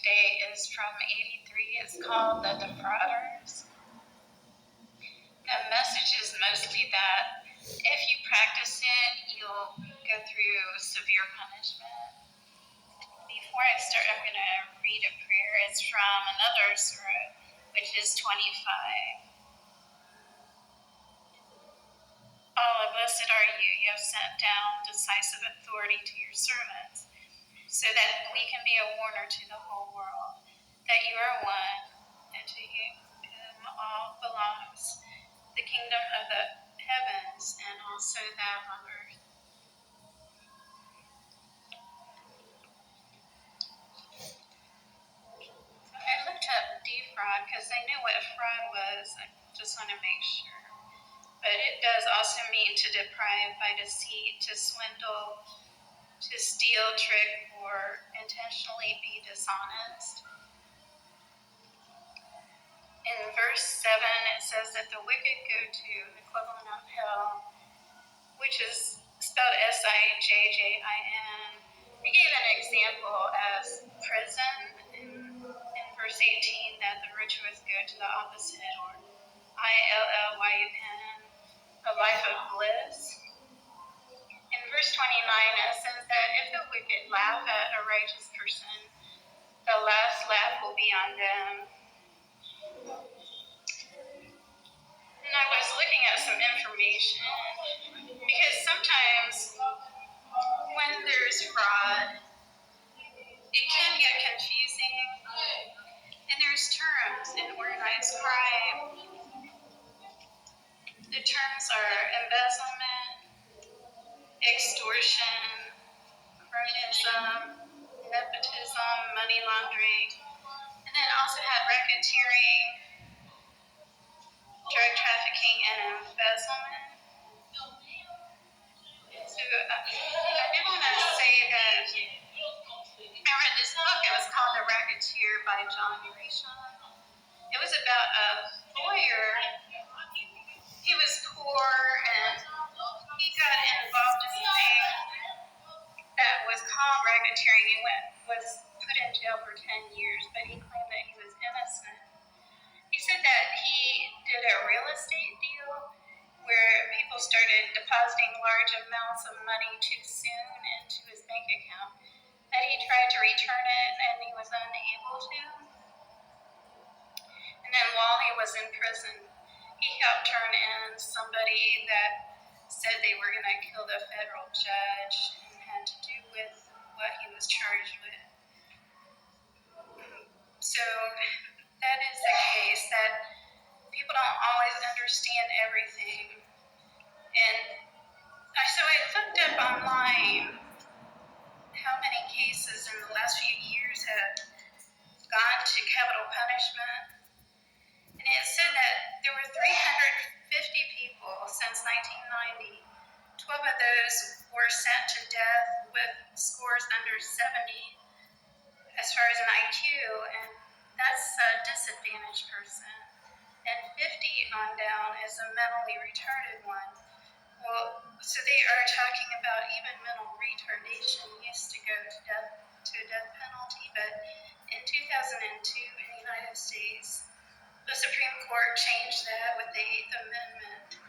today is from 83. It's called The Defrauders. The message is mostly that if you practice it, you'll go through severe punishment. Before I start, I'm going to read a prayer. It's from another Sura, which is 25. Allah, blessed are you. You have sent down decisive authority to your servants, so that we can be a warner to the whole world, that you are one, and to whom all belongs, the kingdom of the heavens and also that on earth. So I looked up defraud because I knew what fraud was. I just want to make sure. But it does also mean to deprive by deceit, to swindle, to steal, trick, or intentionally be dishonest. In verse 7, it says that the wicked go to the equivalent of hell, which is spelled Sijjin. He gave an example as prison in verse 18, that the virtuous go to the opposite, or Illyn, a life of bliss. In verse 29, it says that if the wicked laugh at a righteous person, the last laugh will be on them. And I was looking at some information, because sometimes when there's fraud, it can get confusing, and there's terms in organized crime. The terms are embezzlement, extortion, cronyism, nepotism, money laundering, and then also had racketeering, drug trafficking, and embezzlement. So I did want to say that I read this book. It was called The Racketeer by John Grisham. It was about a lawyer. He was poor, and he got involved in something that was called racketeering. He was put in jail for 10 years, but he claimed that he was innocent. He said that he did a real estate deal where people started depositing large amounts of money too soon into his bank account, that he tried to return it and he was unable to. And then while he was in prison, he helped turn in somebody that said they were going to kill the federal judge and had to do with what he was charged with. So that is the case, that people don't always understand everything. And so I looked up online how many cases in the last few years have gone to capital punishment. And it said that there were 350 people since 1990. 12 of those were sent to death with scores under 70 as far as an IQ, and that's a disadvantaged person. And 50 on down is a mentally retarded one. Well, so they are talking about even mental retardation used to go to a death penalty, but in 2002 in the United States, the Supreme Court changed that with the 8th Amendment.